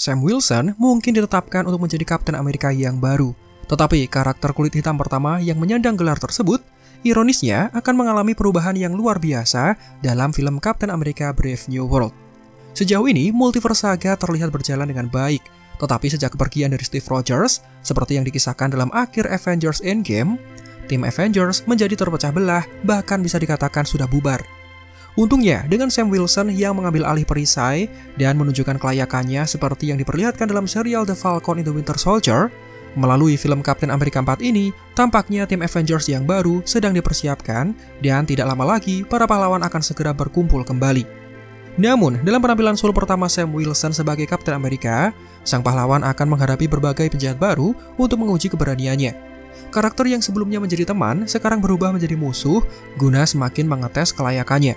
Sam Wilson mungkin ditetapkan untuk menjadi Kapten Amerika yang baru. Tetapi karakter kulit hitam pertama yang menyandang gelar tersebut, ironisnya akan mengalami perubahan yang luar biasa dalam film Kapten Amerika Brave New World. Sejauh ini, Multiverse Saga terlihat berjalan dengan baik, tetapi sejak kepergian dari Steve Rogers, seperti yang dikisahkan dalam akhir Avengers Endgame, tim Avengers menjadi terpecah belah, bahkan bisa dikatakan sudah bubar. Untungnya, dengan Sam Wilson yang mengambil alih perisai dan menunjukkan kelayakannya seperti yang diperlihatkan dalam serial The Falcon and the Winter Soldier, melalui film Kapten Amerika 4 ini, tampaknya tim Avengers yang baru sedang dipersiapkan dan tidak lama lagi para pahlawan akan segera berkumpul kembali. Namun, dalam penampilan solo pertama Sam Wilson sebagai Kapten Amerika, sang pahlawan akan menghadapi berbagai penjahat baru untuk menguji keberaniannya. Karakter yang sebelumnya menjadi teman, sekarang berubah menjadi musuh guna semakin mengetes kelayakannya.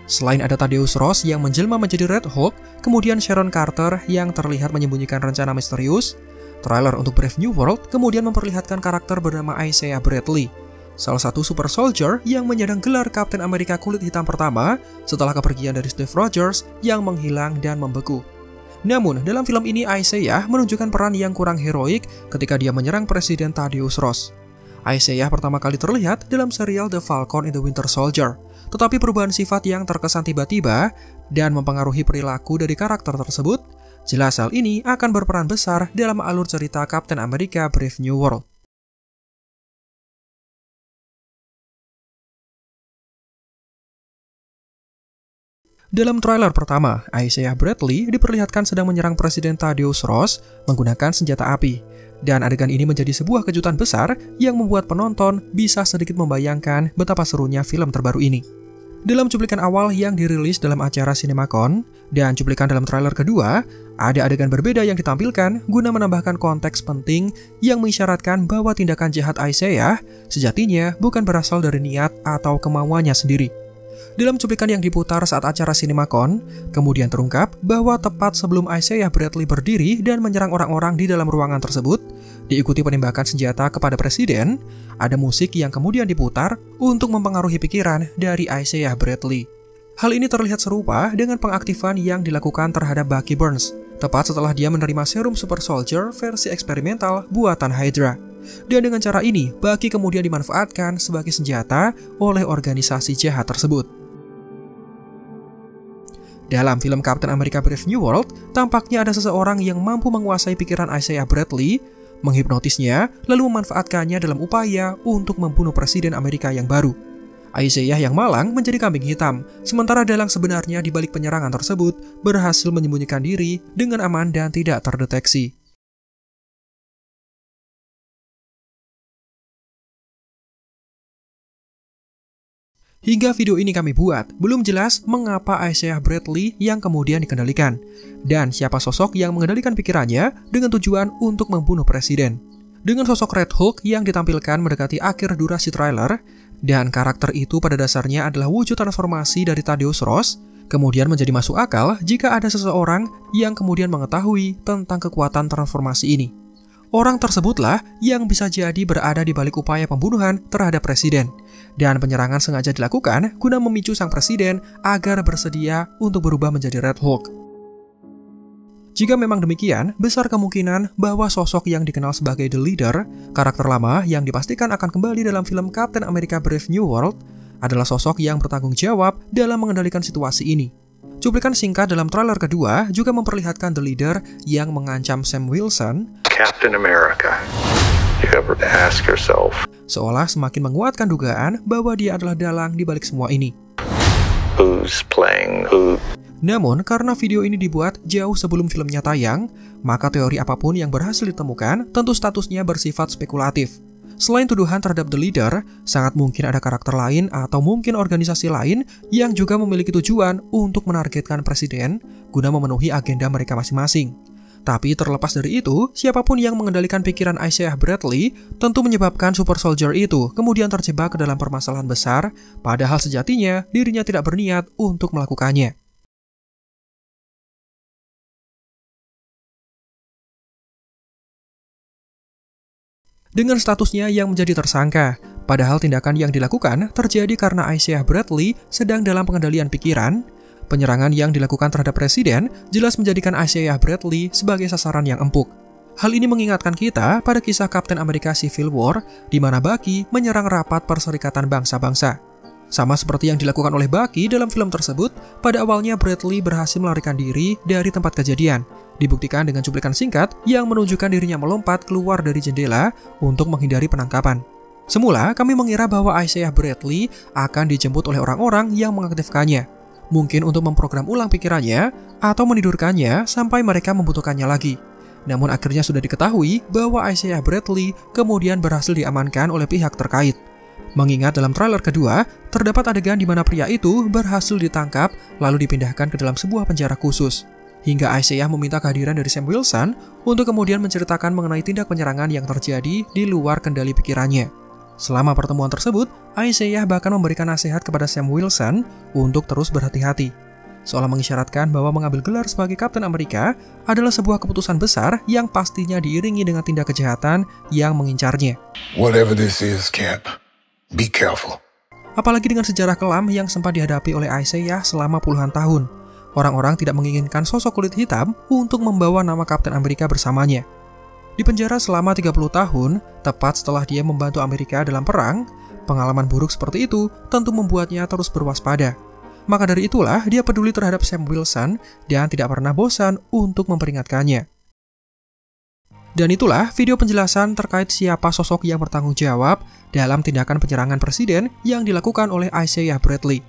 Selain ada Thaddeus Ross yang menjelma menjadi Red Hulk, kemudian Sharon Carter yang terlihat menyembunyikan rencana misterius, trailer untuk Brave New World kemudian memperlihatkan karakter bernama Isaiah Bradley, salah satu super soldier yang menyandang gelar Kapten Amerika kulit hitam pertama setelah kepergian dari Steve Rogers yang menghilang dan membeku. Namun, dalam film ini Isaiah menunjukkan peran yang kurang heroik ketika dia menyerang Presiden Thaddeus Ross. Isaiah pertama kali terlihat dalam serial The Falcon and the Winter Soldier, tetapi perubahan sifat yang terkesan tiba-tiba dan mempengaruhi perilaku dari karakter tersebut, jelas hal ini akan berperan besar dalam alur cerita Kapten Amerika Brave New World. Dalam trailer pertama, Isaiah Bradley diperlihatkan sedang menyerang Presiden Thaddeus Ross menggunakan senjata api. Dan adegan ini menjadi sebuah kejutan besar yang membuat penonton bisa sedikit membayangkan betapa serunya film terbaru ini. Dalam cuplikan awal yang dirilis dalam acara CinemaCon dan cuplikan dalam trailer kedua, ada adegan berbeda yang ditampilkan guna menambahkan konteks penting yang mengisyaratkan bahwa tindakan jahat Isaiah sejatinya bukan berasal dari niat atau kemauannya sendiri. Dalam cuplikan yang diputar saat acara CinemaCon, kemudian terungkap bahwa tepat sebelum Isaiah Bradley berdiri dan menyerang orang-orang di dalam ruangan tersebut, diikuti penembakan senjata kepada presiden, ada musik yang kemudian diputar untuk mempengaruhi pikiran dari Isaiah Bradley. Hal ini terlihat serupa dengan pengaktifan yang dilakukan terhadap Bucky Barnes, tepat setelah dia menerima serum Super Soldier versi eksperimental buatan Hydra. Dan dengan cara ini, Bucky kemudian dimanfaatkan sebagai senjata oleh organisasi jahat tersebut. Dalam film Kapten Amerika Brave New World, tampaknya ada seseorang yang mampu menguasai pikiran Isaiah Bradley, menghipnotisnya, lalu memanfaatkannya dalam upaya untuk membunuh Presiden Amerika yang baru. Isaiah yang malang menjadi kambing hitam, sementara dalang sebenarnya di balik penyerangan tersebut berhasil menyembunyikan diri dengan aman dan tidak terdeteksi. Hingga video ini kami buat, belum jelas mengapa Isaiah Bradley yang kemudian dikendalikan, dan siapa sosok yang mengendalikan pikirannya dengan tujuan untuk membunuh presiden. Dengan sosok Red Hulk yang ditampilkan mendekati akhir durasi trailer, dan karakter itu pada dasarnya adalah wujud transformasi dari Thaddeus Ross, kemudian menjadi masuk akal jika ada seseorang yang kemudian mengetahui tentang kekuatan transformasi ini. Orang tersebutlah yang bisa jadi berada di balik upaya pembunuhan terhadap presiden. Dan penyerangan sengaja dilakukan guna memicu sang presiden agar bersedia untuk berubah menjadi Red Hulk. Jika memang demikian, besar kemungkinan bahwa sosok yang dikenal sebagai The Leader, karakter lama yang dipastikan akan kembali dalam film Kapten Amerika Brave New World, adalah sosok yang bertanggung jawab dalam mengendalikan situasi ini. Cuplikan singkat dalam trailer kedua juga memperlihatkan The Leader yang mengancam Sam Wilson, Captain America. You ever ask yourself, seolah semakin menguatkan dugaan bahwa dia adalah dalang di balik semua ini. who's playing who? Namun, karena video ini dibuat jauh sebelum filmnya tayang, maka teori apapun yang berhasil ditemukan tentu statusnya bersifat spekulatif. Selain tuduhan terhadap The Leader, sangat mungkin ada karakter lain atau mungkin organisasi lain yang juga memiliki tujuan untuk menargetkan presiden guna memenuhi agenda mereka masing-masing. Tapi terlepas dari itu, siapapun yang mengendalikan pikiran Isaiah Bradley tentu menyebabkan Super Soldier itu kemudian terjebak ke dalam permasalahan besar, padahal sejatinya dirinya tidak berniat untuk melakukannya. Dengan statusnya yang menjadi tersangka, padahal tindakan yang dilakukan terjadi karena Isaiah Bradley sedang dalam pengendalian pikiran, Penyerangan yang dilakukan terhadap Presiden jelas menjadikan Isaiah Bradley sebagai sasaran yang empuk. Hal ini mengingatkan kita pada kisah Kapten Amerika Civil War, di mana Bucky menyerang rapat Perserikatan Bangsa-Bangsa. Sama seperti yang dilakukan oleh Bucky dalam film tersebut, pada awalnya Bradley berhasil melarikan diri dari tempat kejadian, dibuktikan dengan cuplikan singkat yang menunjukkan dirinya melompat keluar dari jendela untuk menghindari penangkapan. Semula, kami mengira bahwa Isaiah Bradley akan dijemput oleh orang-orang yang mengaktifkannya, mungkin untuk memprogram ulang pikirannya atau menidurkannya sampai mereka membutuhkannya lagi. Namun akhirnya sudah diketahui bahwa Isaiah Bradley kemudian berhasil diamankan oleh pihak terkait. Mengingat dalam trailer kedua, terdapat adegan di mana pria itu berhasil ditangkap lalu dipindahkan ke dalam sebuah penjara khusus. Hingga Isaiah meminta kehadiran dari Sam Wilson untuk kemudian menceritakan mengenai tindak penyerangan yang terjadi di luar kendali pikirannya. Selama pertemuan tersebut, Isaiah bahkan memberikan nasihat kepada Sam Wilson untuk terus berhati-hati, seolah mengisyaratkan bahwa mengambil gelar sebagai Kapten Amerika adalah sebuah keputusan besar yang pastinya diiringi dengan tindak kejahatan yang mengincarnya. Whatever this is, Cap, be careful. Apalagi dengan sejarah kelam yang sempat dihadapi oleh Isaiah selama puluhan tahun, orang-orang tidak menginginkan sosok kulit hitam untuk membawa nama Kapten Amerika bersamanya. Di penjara selama 30 tahun, tepat setelah dia membantu Amerika dalam perang, pengalaman buruk seperti itu tentu membuatnya terus berwaspada. Maka dari itulah dia peduli terhadap Sam Wilson dan tidak pernah bosan untuk memperingatkannya. Dan itulah video penjelasan terkait siapa sosok yang bertanggung jawab dalam tindakan penyerangan presiden yang dilakukan oleh Isaiah Bradley.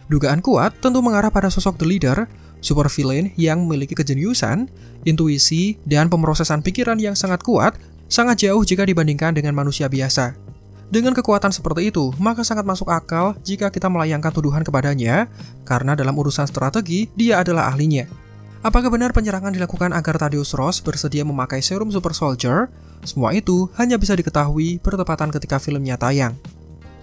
Dugaan kuat tentu mengarah pada sosok The Leader, supervillain yang memiliki kejeniusan, intuisi, dan pemrosesan pikiran yang sangat kuat, sangat jauh jika dibandingkan dengan manusia biasa. Dengan kekuatan seperti itu, maka sangat masuk akal jika kita melayangkan tuduhan kepadanya, karena dalam urusan strategi, dia adalah ahlinya. Apakah benar penyerangan dilakukan agar Thaddeus Ross bersedia memakai serum Super Soldier? Semua itu hanya bisa diketahui bertepatan ketika filmnya tayang.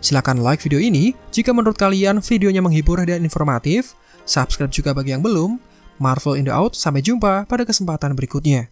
Silakan like video ini jika menurut kalian videonya menghibur dan informatif. Subscribe juga bagi yang belum. Marvel in the Out, sampai jumpa pada kesempatan berikutnya.